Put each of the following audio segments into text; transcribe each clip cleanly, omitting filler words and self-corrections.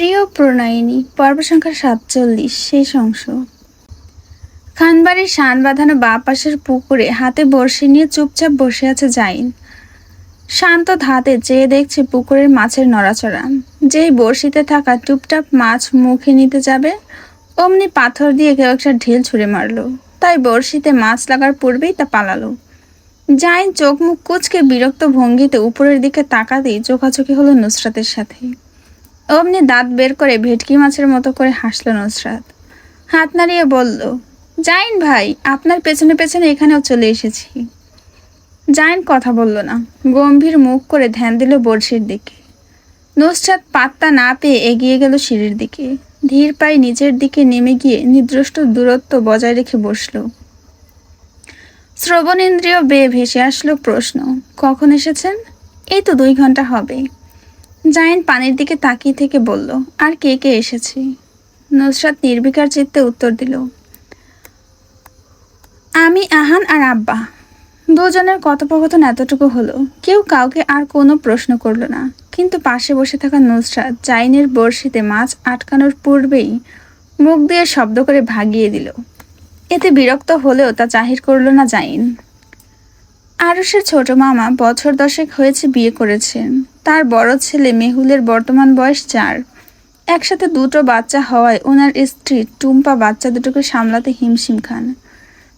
প্রিয় প্রণয়িনী পর্ব সংখ্যা ৪৭ শেষ অংশ। খানবাড়ির শান বাঁধানো বা পাশের পুকুরে হাতে বড়শি নিয়ে চুপচাপ বসে আছে জাইন। শান্ত ধাতে চেয়ে দেখছে পুকুরের মাছের নড়াচড়া। যেই বড়শিতে থাকা টুপটাপ মাছ মুখে নিতে যাবে অমনি পাথর দিয়ে কেউ একটা ঢিল ছুঁড়ে মারলো। তাই বড়শিতে মাছ লাগার পূর্বেই তা পালালো। জাইন চোখ মুখ কুঁচকে বিরক্ত ভঙ্গিতে উপরের দিকে তাকাতেই চোখাচোখি হলো নুসরাতের সাথে। অমনি দাঁত বের করে ভেটকি মাছের মতো করে হাসল নুসরাত। হাত নাড়িয়ে বলল, জাইন ভাই, আপনার পেছনে পেছনে এখানেও চলে এসেছি। জাইন কথা বলল না, গম্ভীর মুখ করে ধ্যান দিল বড়শির দিকে। নুসরাত পাত্তা না পেয়ে এগিয়ে গেল সিঁড়ির দিকে। ধীর পায়ে নিচের দিকে নেমে গিয়ে নির্দিষ্ট দূরত্ব বজায় রেখে বসল। শ্রবণেন্দ্রিয় বেয়ে ভেসে আসলো প্রশ্ন, কখন এসেছেন? এই তো 2 ঘন্টা হবে। জাইন পানির দিকে তাকিয়ে থেকে বলল, আর কে কে এসেছে? নুসরাত নির্বিকার চিত্তে উত্তর দিল, আমি, আহান আর আব্বা। দুজনের কথোপকথন এতটুকু হলো। কেউ কাউকে আর কোনো প্রশ্ন করলো না। কিন্তু পাশে বসে থাকা নুসরাত জাইনের বড়শিতে মাছ আটকানোর পূর্বেই মুখ দিয়ে শব্দ করে ভাগিয়ে দিল। এতে বিরক্ত হলেও তা জাহির করল না জাইন। আরুষের ছোট মামা বছর 10 হয়েছে বিয়ে করেছেন। তার বড় ছেলে মেহুলের বর্তমান বয়স 4। একসাথে 2টো বাচ্চা হওয়ায় ওনার স্ত্রী টুম্পা বাচ্চা দুটোকে সামলাতে হিমশিম খান।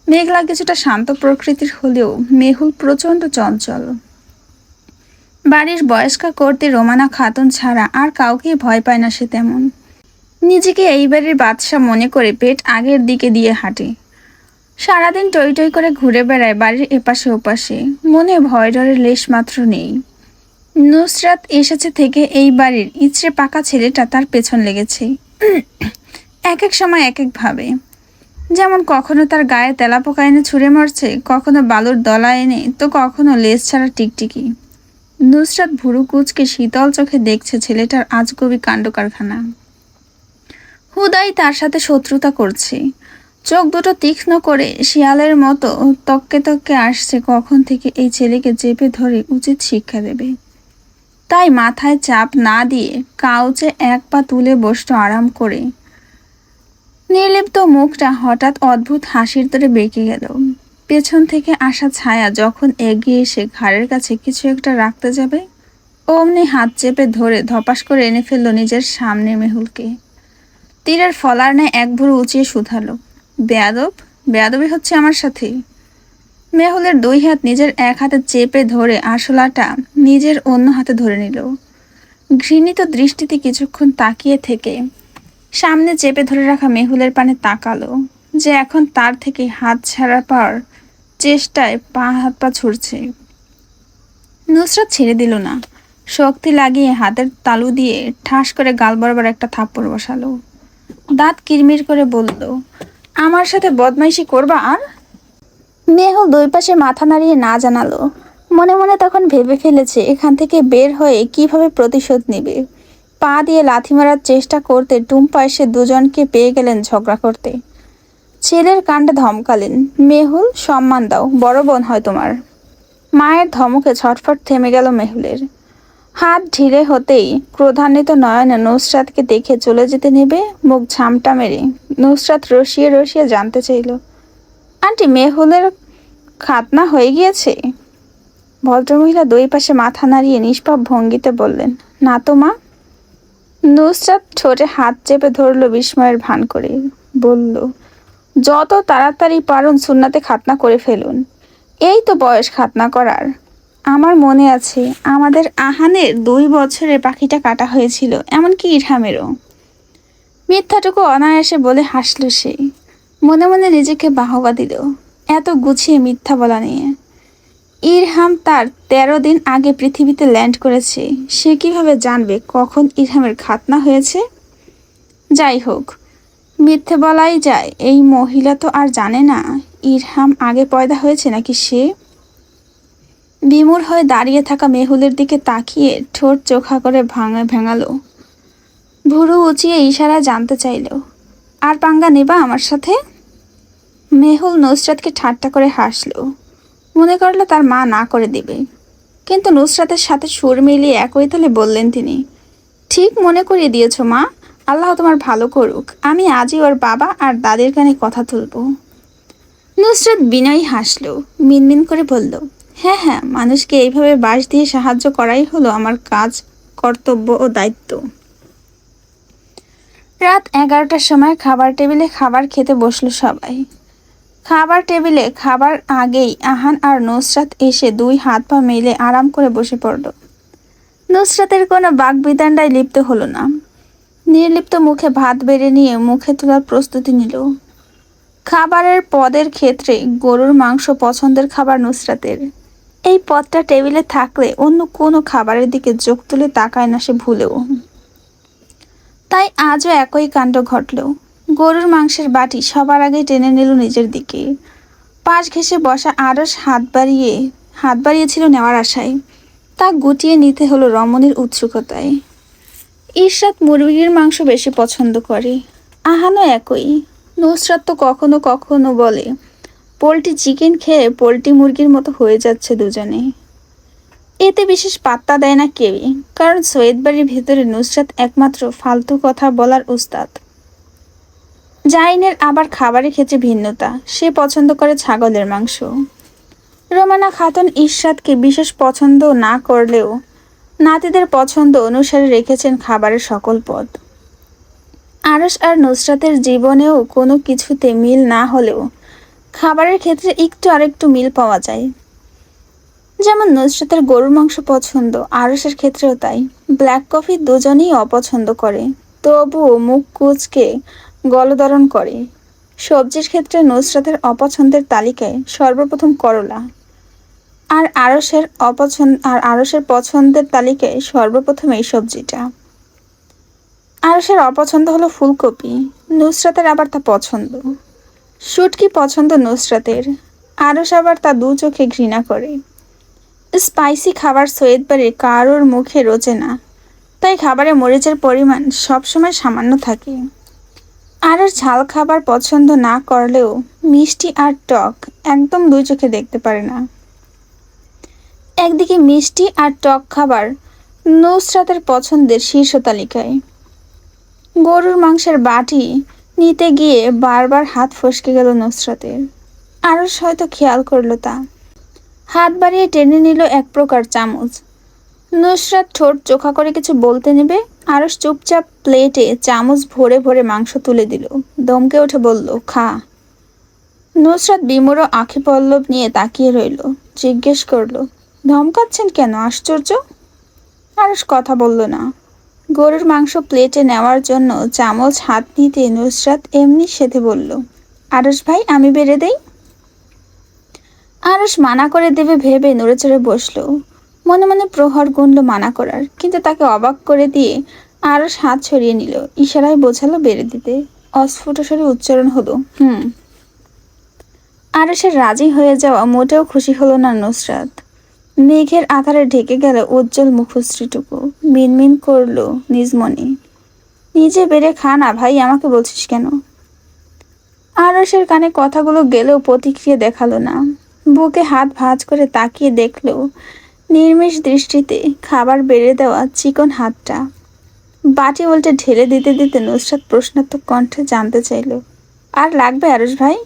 মেঘলা কিছুটা শান্ত প্রকৃতির হলেও মেহুল প্রচণ্ড চঞ্চল। বাড়ির বয়স্কা করতে রোমানা খাতুন ছাড়া আর কাউকেই ভয় পায় না সে তেমন। নিজেকে এই বাড়ির বাদশা মনে করে পেট আগের দিকে দিয়ে হাঁটে। সারাদিন টই টই করে ঘুরে বেড়ায় বাড়ির এপাশে ওপাশে, মনে ভয় ডরের লেশ মাত্র নেই। নুসরাত এসেছে থেকে এই বাড়ির ইচড়ে পাকা ছেলেটা তার পেছন লেগেছে। এক এক সময় এক এক ভাবে। যেমন কখনো তার গায়ে তেলাপোকা এনে ছুঁড়ে মারছে, কখনো বালুর দলা এনে, তো কখনো লেজ ছাড়া টিকটিকি। নুসরাত ভুরু কুচকে শীতল চোখে দেখছে ছেলেটার আজগবি কাণ্ড কারখানা। হুদাই তার সাথে শত্রুতা করছে। চোখ দুটো তীক্ষ্ণ করে শিয়ালের মতো তককে তককে আসছে কখন থেকে এই ছেলেকে চেপে ধরে উচিত শিক্ষা দেবে। তাই মাথায় চাপ না দিয়ে কাউচে এক পা তুলে বসত আরাম করে। নির্লিপ্ত মুখটা হঠাৎ অদ্ভুত হাসির তোড়ে বেঁকে গেল। পেছন থেকে আসা ছায়া যখন এগিয়ে এসে ঘাড়ের কাছে কিছু একটা রাখতে যাবে অমনি হাত চেপে ধরে ধপাস করে এনে ফেলল নিজের সামনে মেহুলকে। তীরের ফলার ন্যায় এক ভুরু উঁচিয়ে শুধালো, বেয়াদব, বেয়াদবি হচ্ছে আমার সাথে? মেহুলের 2 হাত নিজের এক হাতে চেপে ধরে আরশোলাটা নিজের অন্য হাতে ধরে নিল। ঘৃণিত দৃষ্টিতে কিছুক্ষণ তাকিয়ে থেকে সামনে চেপে ধরে রাখা মেহুলের পানে তাকালো, যে এখন তার থেকে হাত ছাড়া পাওয়ার চেষ্টায় হাত পা ছুড়ছে। নুসরাত ছেড়ে দিল না। শক্তি লাগিয়ে হাতের তালু দিয়ে ঠাস করে গাল বরাবর একটা থাপ্পড় বসালো। দাঁত কিরমির করে বলল, আমার সাথে বদমাইশি করবা আর? মেহুল 2 পাশে মাথা নাড়িয়ে না জানালো। মনে মনে তখন ভেবে ফেলেছে এখান থেকে বের হয়ে কিভাবে প্রতিশোধ নেবে। পা দিয়ে লাথি মারার চেষ্টা করতে টুম্পা এসে দুজনকে পেয়ে গেলেন ঝগড়া করতে। ছেলের কাণ্ডে ধমকালেন, মেহুল সম্মান দাও, বড় বোন হয় তোমার। মায়ের ধমকে ছটফট থেমে গেল মেহুলের। হাত ঢিলে হতেই ক্রোধান্বিত নয়নে নুসরাতকে দেখে চলে যেতে নেবে মুখ ঝামটা মেরে নুসরাত রসিয়ে রসিয়ে জানতে চাইল, আন্টি, মেহুলের খাতনা হয়ে গিয়েছে? ভদ্রমহিলা 2 পাশে মাথা নাড়িয়ে নিষ্পাপ ভঙ্গিতে বললেন, না তো মা। নুসরাত ঠোঁটে হাত চেপে ধরল বিস্ময়ের ভান করে। বলল, যত তাড়াতাড়ি পারুন সুন্নাতে খাতনা করে ফেলুন। এই তো বয়স খাতনা করার। আমার মনে আছে আমাদের আহানের 2 বছরে পাখিটা কাটা হয়েছিল, এমনকি ইরহামেরও। মিথ্যাটুকু অনায়াসে বলে হাসল সে। মনে মনে নিজেকে বাহবা দিল এত গুছিয়ে মিথ্যা বলা নিয়ে। ইরহাম তার 13 দিন আগে পৃথিবীতে ল্যান্ড করেছে, সে কিভাবে জানবে কখন ইরহামের খাতনা হয়েছে? যাই হোক, মিথ্যে বলাই যায়। এই মহিলা তো আর জানে না ইরহাম আগে পয়দা হয়েছে নাকি সে। বিমূঢ় হয়ে দাঁড়িয়ে থাকা মেহুলের দিকে তাকিয়ে ঠোঁট চোখা করে ভেঙালো। ভুরু উঁচিয়ে ইশারায় জানতে চাইল, আর পাঙ্গা নেবা আমার সাথে? মেহুল নুসরাতকে ঠাট্টা করে হাসল। মনে করলো তার মা না করে দিবে। কিন্তু নুসরাতের সাথে সুর মিলিয়ে একই তালে বললেন তিনি, ঠিক মনে করিয়ে দিয়েছো মা। আল্লাহ তোমার ভালো করুক। আমি আজই ওর বাবা আর দাদির কানে কথা তুলবো। নুসরাত বিনয়ী হাসল, মিনমিন করে বলল, হ্যাঁ হ্যাঁ, মানুষকে এইভাবে বাঁশ দিয়ে সাহায্য করাই হলো আমার কাজ, কর্তব্য ও দায়িত্ব। রাত 11টার সময় খাবার টেবিলে খাবার খেতে বসলো সবাই। খাবার টেবিলে খাবার আগেই আহান আর নুসরাত এসে দুই হাত পা মেলে আরাম করে বসে পড়ল। নুসরাতের কোনো বাকবিতণ্ডায় লিপ্ত হলো না। নির্লিপ্ত মুখে ভাত বেড়ে নিয়ে মুখে তোলার প্রস্তুতি নিল। খাবারের পদের ক্ষেত্রে গরুর মাংস পছন্দের খাবার নুসরাতের। এই পদটা টেবিলে থাকলে অন্য কোনো খাবারের দিকে চোখ তুলে তাকায় না সে ভুলেও। তাই আজও একই কাণ্ড ঘটল। গরুর মাংসের বাটি সবার আগে টেনে নিল নিজের দিকে। পাশ ঘেঁষে বসা আরস হাত বাড়িয়েছিল নেওয়ার আশায়। তা গুটিয়ে নিতে হলো রমণীর উৎসুকতায়। ইরশাদ মুরগির মাংস বেশি পছন্দ করে, আহানও একই। নুসরাত তো কখনো কখনো বলে পোলট্রি চিকেন খেয়ে পোলট্রি মুরগির মতো হয়ে যাচ্ছে দুজনে। এতে বিশেষ পাত্তা দেয় না কেউই, কারণ সৈয়দ বাড়ির ভেতরে নুসরাত একমাত্র ফালতু কথা বলার উস্তাদ। জাইনের আবার খাবারের ক্ষেত্রে ভিন্নতা, সে পছন্দ করে ছাগলের মাংস। রোমানা খাতুন ইরশাদকে বিশেষ পছন্দ না করলেও নাতিদের পছন্দ অনুসারে রেখেছেন খাবারের সকল পদ। আরস আর নুসরাতের জীবনেও কোনো কিছুতে মিল না হলেও খাবারের ক্ষেত্রে একটু আরেকটু মিল পাওয়া যায়। যেমন নুসরাতের গরুর মাংস পছন্দ, আরসের ক্ষেত্রেও তাই। ব্ল্যাক কফি দুজনেই অপছন্দ করে, তবুও মুখ কুঁচকে গলদরণ করে। সবজির ক্ষেত্রে নুসরাতের অপছন্দের তালিকায় সর্বপ্রথম করলা, আর আরসের পছন্দের তালিকায় সর্বপ্রথম এই সবজিটা। আরসের অপছন্দ হলো ফুলকপি, নুসরাতের আবার তা পছন্দ। শুটকি পছন্দ নুসরাতের, আরস আবার তা দু চোখে ঘৃণা করে। স্পাইসি খাবার সৈয়দ বাড়ির কারোর মুখে রোচে না, তাই খাবারে মরিচের পরিমাণ সবসময় সামান্য থাকে। আরস ঝাল খাবার পছন্দ না করলেও মিষ্টি আর টক একদম দুই চোখে দেখতে পারে না। একদিকে মিষ্টি আর টক খাবার নুসরাতের পছন্দের শীর্ষ তালিকায়। গরুর মাংসের বাটি নিতে গিয়ে বারবার হাত ফসকে গেল নুসরাতের। আরস হয়তো খেয়াল করলো তা, হাত বাড়িয়ে টেনে নিল এক প্রকার চামচ। নুসরাত ঠোঁট চোখা করে কিছু বলতে নেবে, আরস চুপচাপ প্লেটে চামচ ভরে ভরে মাংস তুলে দিল। দমকে উঠে বলল, খা। নুসরাত বিমূঢ় আঁখি পল্লব নিয়ে তাকিয়ে রইল। জিজ্ঞেস করলো, ধমকাচ্ছেন কেন, আশ্চর্য। আরস কথা বলল না। গরুর মাংস প্লেটে নেওয়ার জন্য চামচ হাত নিতে নুসরাত এমনি সেধে বলল, আরস ভাই, আমি বেড়ে দেই। আরস মানা করে দেবে ভেবে নড়ে চড়ে বসলো। মনে মনে প্রহর গুনল মানা করার, কিন্তু তাকে অবাক করে দিয়ে আরস হাত ছড়িয়ে নিল, ইশারায় বোঝালো বেড়ে দিতে। অস্ফুট স্বরে উচ্চারণ হলো, আরসের রাজি হয়ে যাওয়া মোটেও খুশি হলো না নুসরাত। মেঘের আধারে ঢেকে গেল উজ্জ্বল মুখশ্রীটুকু। মিনমিন করলো নিজ মনে, নিজে বেড়ে খা না ভাই, আমাকে বলছিস কেন। আরসের কানে কথাগুলো গেলেও প্রতিক্রিয়া দেখালো না। বুকে হাত ভাঁজ করে তাকিয়ে দেখলো নির্মিষ দৃষ্টিতে খাবার বেড়ে দেওয়া চিকন হাতটা। বাটি উল্টে ঢেলে দিতে দিতে নুসরাত প্রশ্নাত্মক কণ্ঠে জানতে চাইল, আর লাগবে আরস ভাই।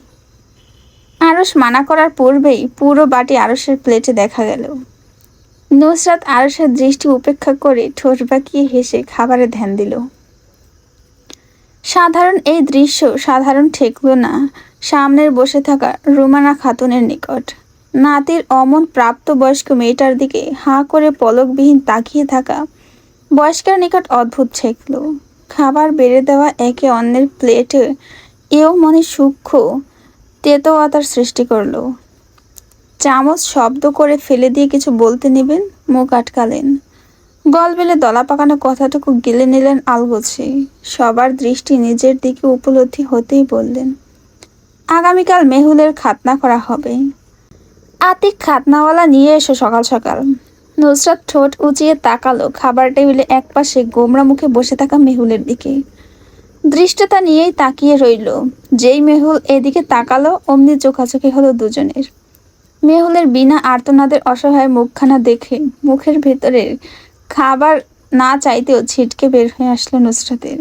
আরস মানা করার পূর্বেই পুরো বাটি আরসের প্লেটে দেখা গেল। নুসরাত আরসের দৃষ্টি উপেক্ষা করে ঠোঁট বাঁকিয়ে হেসে খাবারে ধ্যান দিল। সাধারণ এই দৃশ্য সাধারণ ঠেকল না সামনের বসে থাকা রুমানা খাতুনের নিকট। নাতির অমন প্রাপ্তবয়স্ক মেয়েটার দিকে হাঁ করে পলকবিহীন তাকিয়ে থাকা বয়স্কের নিকট অদ্ভুত ঠেকল। খাবার বেড়ে দেওয়া একে অন্যের প্লেটে এও মনে সূক্ষ্ম তেতোয়াতার সৃষ্টি করল। চামচ শব্দ করে ফেলে দিয়ে কিছু বলতে নেবেন, মুখ আটকালেন। গলবেলে দলা পাকানো কথাটুকু গিলে নিলেন আলগোছে। সবার দৃষ্টি নিজের দিকে উপলব্ধি হতেই বললেন, আগামীকাল মেহুলের খাতনা করা হবে। আতিক খাতনাওয়ালা নিয়ে এসো সকাল সকাল। নুসরাত ঠোঁট উঁচিয়ে তাকালো খাবার টেবিলে একপাশে গোমরা মুখে বসে থাকা মেহুলের দিকে। দৃষ্টতা নিয়েই তাকিয়ে রইল। যেই মেহুল এদিকে তাকালো অমনি চোখাচোখি হলো দুজনের। মেহুলের বিনা আর্তনাদের অসহায় মুখখানা দেখে মুখের ভেতরের খাবার না চাইতেও ছিটকে বের হয়ে আসলো নুসরাতের।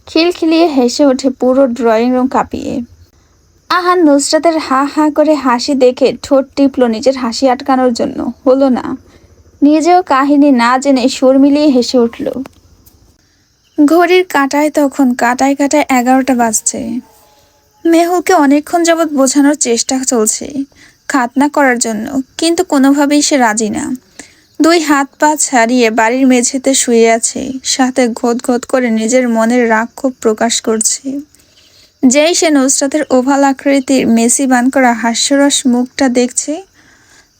খিলখিলিয়ে হেসে ওঠে পুরো ড্রয়িং রুম কাঁপিয়ে। আহান নুসরাতের হা হা করে হাসি দেখে ঠোঁট টিপল নিজের হাসি আটকানোর জন্য, হলো না। নিজেও কাহিনী না জেনে সুর মিলিয়ে হেসে উঠল। ঘড়ির কাঁটায় তখন কাঁটায় কাঁটায় 11টা বাজছে। মেহুলকে অনেকক্ষণ যাবৎ বোঝানোর চেষ্টা চলছে খাতনা করার জন্য, কিন্তু কোনোভাবেই সে রাজি না। দুই হাত পা ছাড়িয়ে বাড়ির মেঝেতে শুয়ে আছে, সাথে ঘোত ঘোত করে নিজের মনের রাগ ক্ষোভ প্রকাশ করছে। যেই সে নুসরাতের ওভাল আকৃতির মেসি বান করা হাস্যরস মুখটা দেখছে,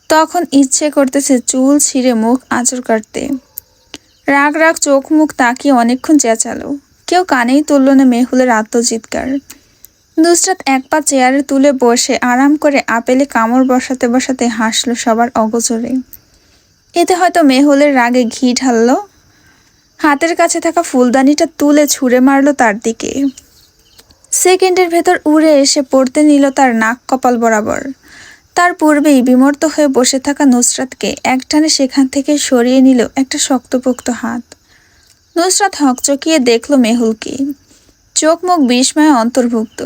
তখন ইচ্ছে করতেছে চুল ছিঁড়ে মুখ আঁচড় কাটতে। রাগ রাগ চোখ মুখ তাকিয়ে অনেকক্ষণ চেঁচালো, কেউ কানেই তুলল না মেহুলের আত্মচিৎকার। নুসরাত এক পা চেয়ারে তুলে বসে আরাম করে আপেলে কামড় বসাতে বসাতে হাসলো সবার অগোচরে। এতে হয়তো মেহুলের রাগে ঘি ঢাললো। হাতের কাছে থাকা ফুলদানিটা তুলে ছুঁড়ে মারলো তার দিকে। সেকেন্ডের ভেতর উড়ে এসে পড়তে নিল তার নাক কপাল বরাবর। তার পূর্বেই বিমর্ত হয়ে বসে থাকা নুসরাতকে একটানে সেখান থেকে সরিয়ে নিল একটা শক্তপোক্ত হাত। নুসরাত হকচকিয়ে দেখল মেহুলকে। চোখ মুখ বিস্ময়ে অন্তর্ভুক্ত।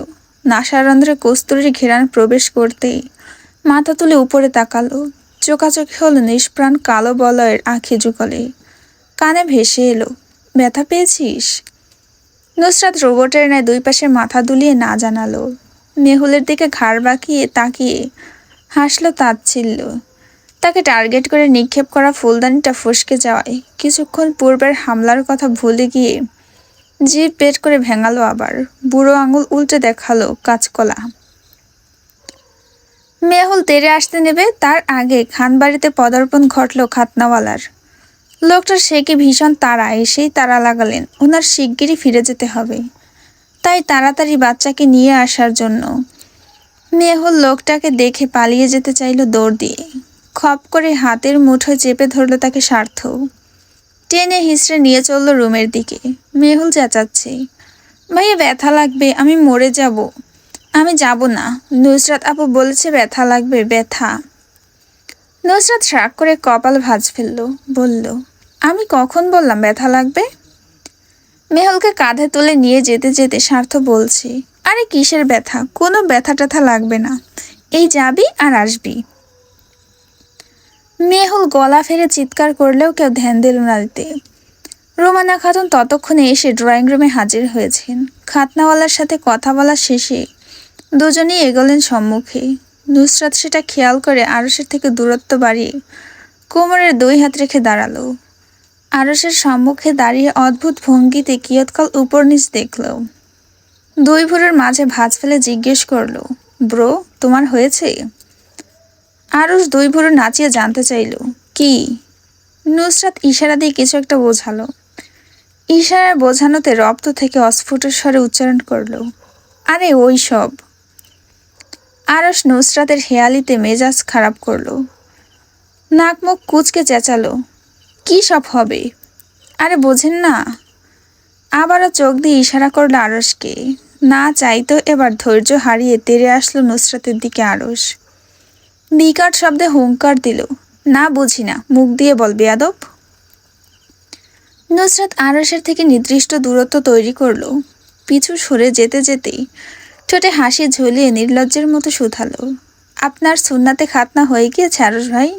নাসারন্ধ্রে কস্তুরীর ঘেরান প্রবেশ করতেই মাথা তুলে উপরে তাকালো। চোখাচোখি হলো নিষ্প্রাণ কালো বলয়ের আঁখি যুগলে। কানে ভেসে এলো, ব্যথা পেয়েছিস? নুসরাত রোবটের ন্যায় দুই পাশে মাথা দুলিয়ে না জানালো। মেহুলের দিকে ঘাড় বাঁকিয়ে তাকিয়ে হাসলো তাচ্ছিল্য। তাকে টার্গেট করে নিক্ষেপ করা ফুলদানিটা ফসকে যাওয়ায় কিছুক্ষণ পূর্বের হামলার কথা ভুলে গিয়ে জিভ বের করে ভেঙালো আবার। বুড়ো আঙুল উল্টে দেখালো কাঁচকলা। মেহুল তেড়ে আসতে নেবে তার আগে খানবাড়িতে পদার্পণ ঘটল খাতনাওয়ালার। লোকটার সে কি ভীষণ তাড়া, এসেই তাড়া লাগালেন ওনার শিগগিরই ফিরে যেতে হবে, তাই তাড়াতাড়ি বাচ্চাকে নিয়ে আসার জন্য। মেহুল লোকটাকে দেখে পালিয়ে যেতে চাইল দৌড় দিয়ে। খপ করে হাতের মুঠোয় চেপে ধরল তাকে স্বার্থ। টেনে হিঁচড়ে নিয়ে চলল রুমের দিকে। মেহুল চেঁচাচ্ছে, ভাইয়া ব্যথা লাগবে, আমি মরে যাব। আমি যাব না, নুসরাত আপু বলেছে ব্যথা লাগবে, ব্যথা। নুসরাত রাগ করে কপাল ভাঁজ ফেলল, বলল, আমি কখন বললাম ব্যথা লাগবে? মেহুলকে কাঁধে তুলে নিয়ে যেতে যেতে স্বার্থ বলছে, আরে কিসের ব্যথা, কোনো ব্যথা ট্যাথা লাগবে না, এই যাবি আর আসবি। মেহুল গলা ফেরে চিৎকার করলেও কেউ ধ্যান দিল না দিতে। রোমানা খাতুন ততক্ষণে এসে ড্রয়িং রুমে হাজির হয়েছেন। খাতনাওয়ালার সাথে কথা বলা শেষে দুজনেই এগোলেন সম্মুখে। নুসরাত সেটা খেয়াল করে আরশের থেকে দূরত্ব বাড়িয়ে কোমরের দুই হাত রেখে দাঁড়ালো। আরশের সম্মুখে দাঁড়িয়ে অদ্ভুত ভঙ্গিতে কিয়ৎকাল উপর নিচ দেখল। দুই ভুরুর মাঝে ভাঁজ ফেলে জিজ্ঞেস করলো, ব্রো, তোমার হয়েছে? আরশ দুই ভুরু নাচিয়ে জানতে চাইল, কি? নুসরাত ইশারা দিয়ে কিছু একটা বোঝালো। ইশারার বোঝানোতে রপ্ত থেকে অস্ফুট স্বরে উচ্চারণ করলো, আরে ওই সব। আরশ নুসরাতের হেয়ালিতে মেজাজ খারাপ করলো। নাক মুখ কুচকে চেঁচালো, কি সব হবে? আরে বোঝেন না? আবারও চোখ দিয়ে ইশারা করলো আরশকে। না চাইতো এবার ধৈর্য হারিয়ে তেড়ে আসলো নুসরাতের দিকে আরশ। বিকট শব্দে হুঙ্কার দিল, না বুঝি না, মুখ দিয়ে বল বেয়াদব। নুসরাত আরশের থেকে নির্দিষ্ট দূরত্ব তৈরি করলো। পিছু সরে যেতে যেতেই ঠোঁটে হাসি ঝুলিয়ে নির্লজ্জের মতো শুধালো, আপনার সুন্নাতে খাতনা হয়ে গিয়েছে আরশ ভাই?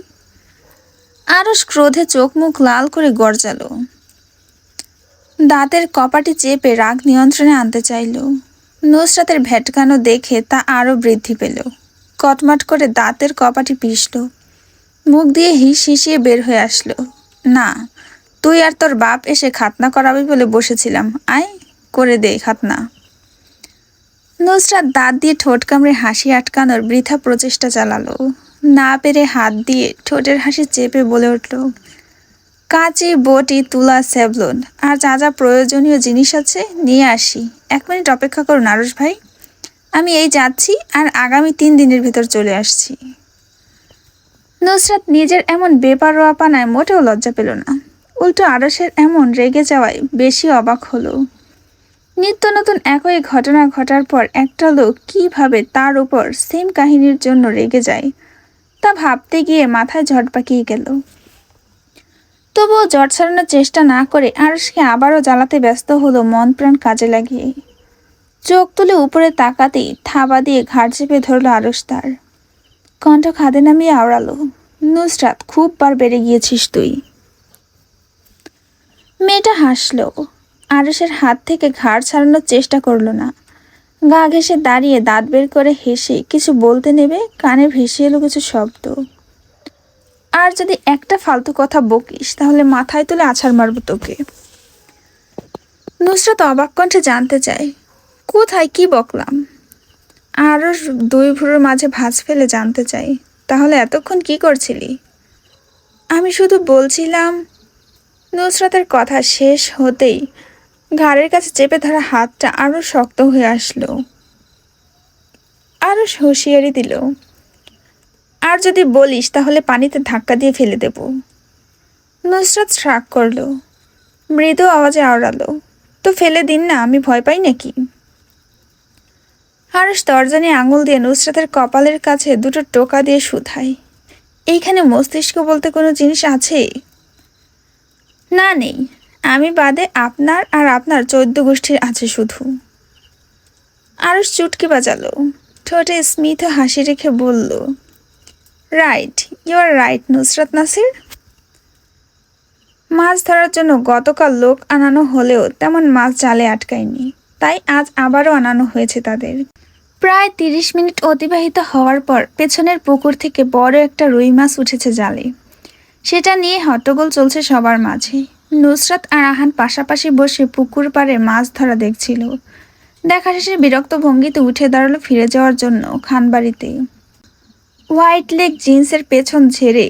আরশ ক্রোধে চোখ মুখ লাল করে গর্জালো। দাঁতের কপাটি চেপে রাগ নিয়ন্ত্রণে আনতে চাইল। নুসরাতের ভেটকানো দেখে তা আরও বৃদ্ধি পেল। কটমট করে দাঁতের কপাটি পিষল। মুখ দিয়ে হিস হিসিয়ে বের হয়ে আসলো, না, তুই আর তোর বাপ এসে খাতনা করাবি বলে বসেছিলাম, আয় করে দে খাতনা। নুসরাত দাঁত দিয়ে ঠোঁট কামড়ে হাসি আটকানোর বৃথা প্রচেষ্টা চালালো। না পেরে হাত দিয়ে ঠোঁটের হাসি চেপে বলে উঠল, কাঁচি, বটি, তুলা, স্যাভলন আর যা যা প্রয়োজনীয় জিনিস আছে নিয়ে আসি। 1 মিনিট অপেক্ষা করুন আরশ ভাই, আমি এই যাচ্ছি আর আগামী 3 দিনের ভেতর চলে আসছি। নুসরাত নিজের এমন বেপরোয়াপানায় মোটেও লজ্জা পেল না, উল্টো আরশের এমন রেগে যাওয়ায় বেশি অবাক হলো। নিত্য নতুন একই ঘটনা ঘটার পর একটা লোক কিভাবে তার উপর সেম কাহিনীর জন্য রেগে যায় তা ভাবতে গিয়ে মাথায় ঝট পাকিয়ে গেল। তবুও জ্বর ছাড়ানোর চেষ্টা না করে আরশকে আবারও জ্বালাতে ব্যস্ত হলো মন প্রাণ কাজে লাগিয়ে। চোখ তুলে উপরে তাকাতেই থাবা দিয়ে ঘাড় চেপে ধরল আরশ তার। কণ্ঠ খাদে নামিয়ে আওড়ালো, নুসরাত, খুব বার বেড়ে গিয়েছিস তুই। মেয়েটা হাসলো। আরশের হাত থেকে ঘাড় ছাড়ানোর চেষ্টা করলো না। গা ঘেঁষে দাঁড়িয়ে দাঁত বের করে হেসে কিছু বলতে নেবে কানে ভেসে এলো কিছু শব্দ। আর যদি একটা ফালতু কথা বকিস তাহলে মাথায় তুলে আছাড় মারবো তোকে। নুসরাত অবাক কণ্ঠে জানতে চায়, কোথায় কি বকলাম? আরও দুই ভ্রুর মাঝে ভাঁজ ফেলে জানতে চাই, তাহলে এতক্ষণ কি করছিলি? আমি শুধু বলছিলাম। নুসরাতের কথা শেষ হতেই ঘাড়ের কাছে চেপে ধরা হাতটা আরও শক্ত হয়ে আসলো। আরও হুঁশিয়ারি দিল, আর যদি বলিস তাহলে পানিতে ধাক্কা দিয়ে ফেলে দেব। নুসরাত শ্রাগ করলো, মৃদু আওয়াজে আওড়ালো, তো ফেলে দিন না, আমি ভয় পাই নাকি? আরশ তর্জনী আঙুল দিয়ে নুসরাতের কপালের কাছে দুটো টোকা দিয়ে শুধায়, এইখানে মস্তিষ্ক বলতে কোনো জিনিস আছে? না নেই, আমি বাদে আপনার আর আপনার 14 গোষ্ঠীর আছে শুধু। আরশ চুটকি বাজালো, ঠোঁটে স্মিত হাসি রেখে বলল, right, you are right Nusrat Nasir. মাছ ধরার জন্য গতকাল লোক আনানো হলেও তেমন মাছ জালে আটকায়নি, তাই আজ আবারও আনানো হয়েছে তাদের। প্রায় 30 মিনিট অতিবাহিত হওয়ার পর পেছনের পুকুর থেকে বড় একটা রুই মাছ উঠেছে জালে। সেটা নিয়ে হট্টগোল চলছে সবার মাঝে। নুসরাত আর আহান পাশাপাশি বসে পুকুর পাড়ে মাছ ধরা দেখছিল। দেখা শেষে বিরক্ত ভঙ্গিতে উঠে দাঁড়ালো ফিরে যাওয়ার জন্য খানবাড়িতে। হোয়াইট লেগ জিন্সের পেছন ঝেড়ে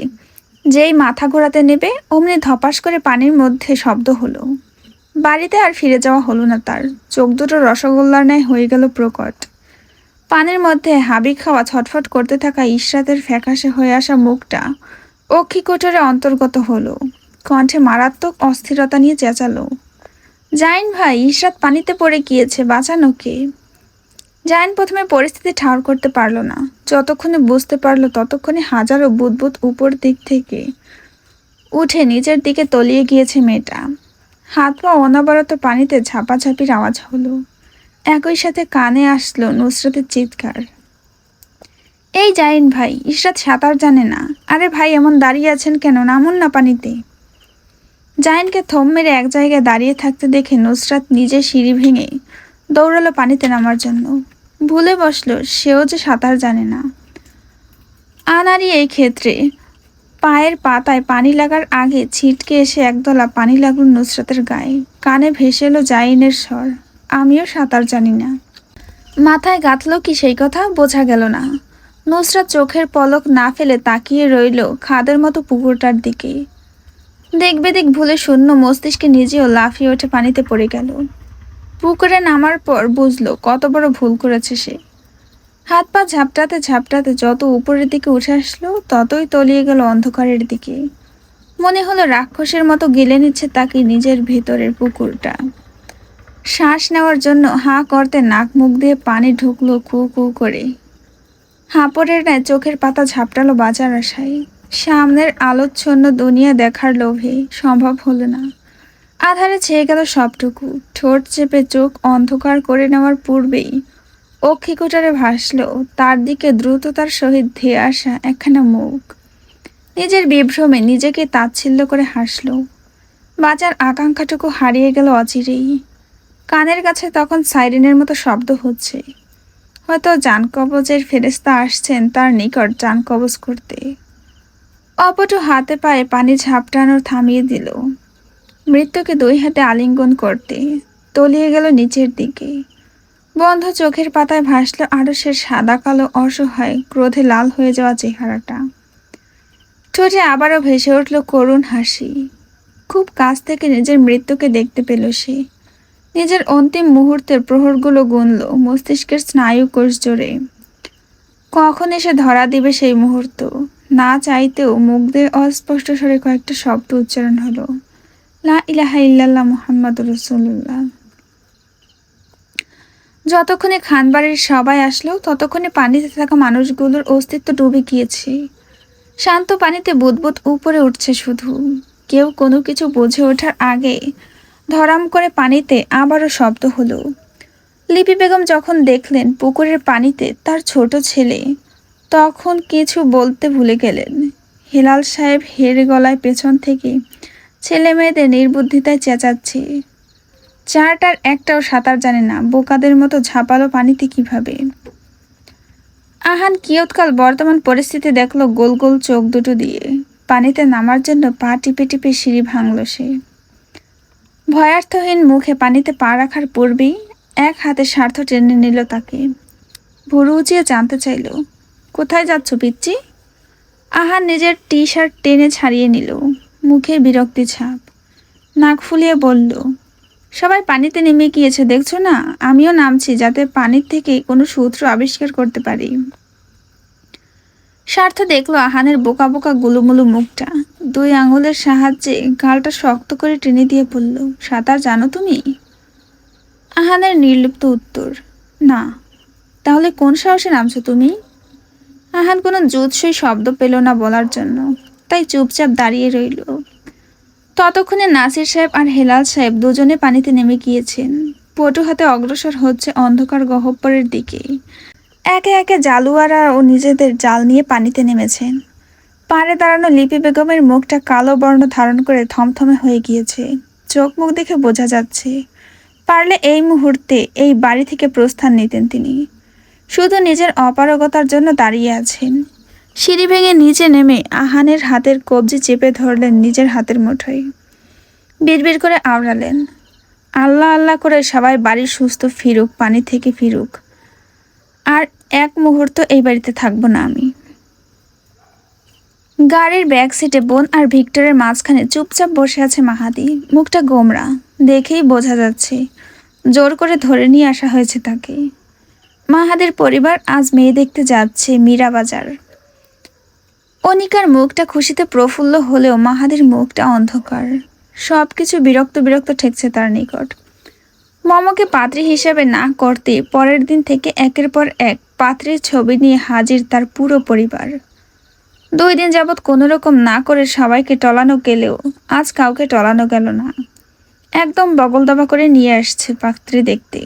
যেই মাথা ঘোরাতে নেবে অমনি ধপাস করে পানির মধ্যে শব্দ হলো। বাড়িতে আর ফিরে যাওয়া হলো না তার। চোখ দুটো রসগোল্লার ন্যায় হয়ে গেল প্রকট। পানির মধ্যে হাবি খাওয়া ছটফট করতে থাকা ইশরাতের ফ্যাকাশে হয়ে আসা মুখটা অক্ষিকোটরে অন্তর্গত হলো। কণ্ঠে মারাত্মক অস্থিরতা নিয়ে চেঁচালো, জাইন ভাই, ইশরাত পানিতে পড়ে গিয়েছে, বাঁচানো কে? জাইন প্রথমে পরিস্থিতি ঠাউর করতে পারল না। যতক্ষণে বুঝতে পারলো ততক্ষণে হাজারো বুদবুদ উপর দিক থেকে উঠে নিচের দিকে তলিয়ে গিয়েছে মেয়েটা। হাত পা অনবরত পানিতে ঝাপাঝাপির আওয়াজ হলো। একই সাথে কানে আসলো নুসরাতের চিৎকার, এই জাইন ভাই, ইশরাত সাঁতার জানে না। আরে ভাই, এমন দাঁড়িয়ে আছেন কেন, নামুন না পানিতে। জাইনকে থম মেরে এক জায়গায় দাঁড়িয়ে থাকতে দেখে নুসরাত নিজে সিঁড়ি ভেঙে দৌড়ালো পানিতে নামার জন্য। ভুলে বসলো সেও যে সাঁতার জানে না। আনারি এই ক্ষেত্রে পায়ের পাতায় পানি লাগার আগে ছিটকে এসে একদলা পানি লাগলো নুসরাতের গায়ে। কানে ভেসে এলো জাইনের স্বর, আমিও সাঁতার জানি না। মাথায় গাঁথল কি সেই কথা বোঝা গেল না। নুসরাত চোখের পলক না ফেলে তাকিয়ে রইল খাদের মতো পুকুরটার দিকে। দেখবেদিক ভুলে শূন্য মস্তিষ্কে নিজেও লাফিয়ে ওঠে পানিতে পড়ে গেল। পুকুরে নামার পর বুঝলো কত বড় ভুল করেছে সে। হাত পা ঝাপটাতে ঝাপটাতে যত উপরের দিকে উঠে আসলো ততই তলিয়ে গেল অন্ধকারের দিকে। মনে হলো রাক্ষসের মতো গিলে নিচ্ছে তাকে নিজের ভেতরের পুকুরটা। শ্বাস নেওয়ার জন্য হাঁ করতে নাক মুখ দিয়ে পানি ঢুকলো কু কু করে। হাঁপড়ের ন্যায় চোখের পাতা ঝাপটালো বাঁচার আশায়। সামনের আলোচ্ছন্ন দুনিয়া দেখার লোভে সম্ভব হলো না। আধারে ছেয়ে গেল সবটুকু। ঠোঁট চেপে চোখ অন্ধকার করে নেওয়ার পূর্বেই অক্ষিকোটারে ভাসল তার দিকে দ্রুততার সহিত ধেয়ে আসা একখানা মুখ। নিজের বিভ্রমে নিজেকে তাচ্ছিল্য করে হাসল। বাঁচার আকাঙ্ক্ষাটুকু হারিয়ে গেল অচিরেই। কানের কাছে তখন সাইরেনের মতো শব্দ হচ্ছে। হয়তো জানকবজের ফেরেশতা আসছেন তার নিকট জানকবজ করতে। অপটু হাতে পায়ে পানি ঝাপটানোর থামিয়ে দিল। মৃত্যুকে 2 হাতে আলিঙ্গন করতে তলিয়ে গেল নিচের দিকে। বন্ধ চোখের পাতায় ভাসল আরশের সাদা কালো অসহায় ক্রোধে লাল হয়ে যাওয়া চেহারাটা। ঠোঁটে আবারও ভেসে উঠল করুণ হাসি। খুব কাছ থেকে নিজের মৃত্যুকে দেখতে পেল সে। নিজের অন্তিম মুহূর্তের প্রহরগুলো গুনল মস্তিষ্কের স্নায়ু কোষ জোরে। কখন এসে ধরা দিবে সেই মুহূর্ত? না চাইতেও মুখ দিয়ে অস্পষ্ট স্বরে কয়েকটা শব্দ উচ্চারণ হলো, লা ইলাহা ইল্লাল্লাহ মুহাম্মাদুর রাসূলুল্লাহ। যতক্ষণে খানবাড়ির সবাই আসলো ততক্ষণে পানিতে থাকা মানুষগুলোর অস্তিত্ব ডুবে গিয়েছে। শান্ত পানিতে বুদবুদ উপরে উঠছে শুধু। কেউ কোনো কিছু বুঝে ওঠার আগে ধরাম করে পানিতে আবারও শব্দ হলো। লিপি বেগম যখন দেখলেন পুকুরের পানিতে তার ছোট ছেলে, তখন কিছু বলতে ভুলে গেলেন। হেলাল সাহেব হেরে গলায় পেছন থেকে ছেলে মেয়েদের নির্বুদ্ধিতায় চেঁচাচ্ছে, চারটার একটাও সাঁতার জানে না, বোকাদের মতো ঝাঁপালো পানিতে কিভাবে। আহান কিয়ৎকাল বর্তমান পরিস্থিতি দেখলো গোল গোল চোখ দুটো দিয়ে। পানিতে নামার জন্য পা টিপে টিপে সিঁড়ি ভাঙল সে। ভয়ার্থহীন মুখে পানিতে পা রাখার পূর্বেই এক হাতে স্বার্থ টেনে নিল তাকে। ভুরু উঁচিয়ে জানতে চাইল, কোথায় যাচ্ছ পিচ্চি? আহান নিজের টি শার্ট টেনে ছাড়িয়ে নিল, মুখে বিরক্তি ছাপ। নাক ফুলিয়ে বলল, সবাই পানিতে নেমে গিয়েছে দেখছো না, আমিও নামছি যাতে পানির থেকে কোনো সূত্র আবিষ্কার করতে পারি। স্বার্থ দেখলো আহানের বোকা বোকা গুলুমুলু মুখটা, দুই আঙুলের সাহায্যে গালটা শক্ত করে টেনে দিয়ে বলল, সাঁতার জানো তুমি? আহানের নির্লিপ্ত উত্তর, না। তাহলে কোন সাহসে নামছো তুমি? আহান কোনো জুৎসই শব্দ পেল না বলার জন্য, তাই চুপচাপ দাঁড়িয়ে রইল। ততক্ষণে নাসির সাহেব আর হেলাল সাহেব দুজনে পানিতে নেমে গিয়েছেন। পটু হাতে অগ্রসর হচ্ছে অন্ধকার গহ্বরের দিকে। একে একে জালুয়ারা ও নিজেদের জাল নিয়ে পানিতে নেমেছেন। পাড়ে দাঁড়ানো লিপি বেগমের মুখটা কালো বর্ণ ধারণ করে থমথমে হয়ে গিয়েছে। চোখ মুখ দেখে বোঝা যাচ্ছে পারলে এই মুহূর্তে এই বাড়ি থেকে প্রস্থান নিতেন তিনি। শুধু নিজের অপারগতার জন্য দাঁড়িয়ে আছেন। সিঁড়ি ভেঙে নিচে নেমে আহানের হাতের কবজি চেপে ধরলেন নিজের হাতের মুঠোয়। বিড়বিড় করে আওড়ালেন, আল্লাহ আল্লাহ করে সবাই বাড়ি সুস্থ ফিরুক, পানি থেকে ফিরুক। আর এক মুহূর্ত এই বাড়িতে থাকবো না আমি। গাড়ির ব্যাক সিটে বোন আর ভিক্টরের মাঝখানে চুপচাপ বসে আছে মাহাদি। মুখটা গোমরা, দেখেই বোঝা যাচ্ছে জোর করে ধরে নিয়ে আসা হয়েছে তাকে। মাহাদির পরিবার আজ মেয়ে দেখতে যাচ্ছে মীরা বাজার। অনিকার মুখটা খুশিতে প্রফুল্ল হলেও মাহাদির মুখটা অন্ধকার। সব কিছু বিরক্ত বিরক্ত ঠেকছে তার নিকট। মমকে পাত্রী হিসেবে না করতে পরের দিন থেকে একের পর এক পাত্রীর ছবি নিয়ে হাজির তার পুরো পরিবার। 2 দিন যাবৎ কোনো রকম না করে সবাইকে টলানো গেলেও আজ কাউকে টলানো গেল না। একদম বগলদাবা করে নিয়ে আসছে পাত্রী দেখতে।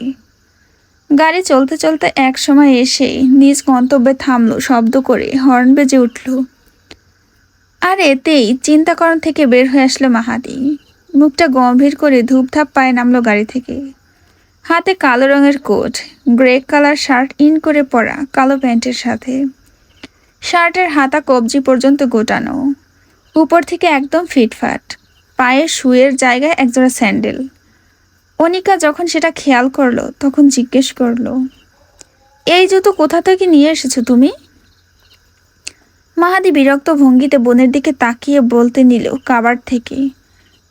গাড়ি চলতে চলতে এক সময় এসে নিজ গন্তব্যে থামলো, শব্দ করে হর্ন বেজে উঠল। আর এতেই চিন্তাকরণ থেকে বের হয়ে আসলো মাহাদি। মুখটা গম্ভীর করে ধূপধাপ পায়ে নামলো গাড়ি থেকে। হাতে কালো রঙের coat, grey colour shirt in করে পরা কালো প্যান্টের সাথে। শার্টের হাতা কবজি পর্যন্ত গোটানো, উপর থেকে একদম ফিটফাট। পায়ে শুয়ের জায়গায় একজোড়া স্যান্ডেল। অনিকা যখন সেটা খেয়াল করলো তখন জিজ্ঞেস করলো, এই জুতো কোথা থেকে নিয়ে এসেছো তুমি? মাহাদি বিরক্ত ভঙ্গিতে বোনের দিকে তাকিয়ে বলতে নিল, কাবার থেকে।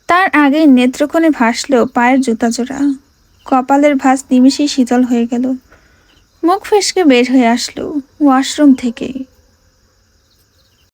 তার আগেই নেত্রকোণে ভাসলো পায়ের জুতা জোড়া। কপালের ভাঁজ নিমিষেই শীতল হয়ে গেল। মুখ ফেসকে বের হয়ে আসলো ওয়াশরুম থেকে।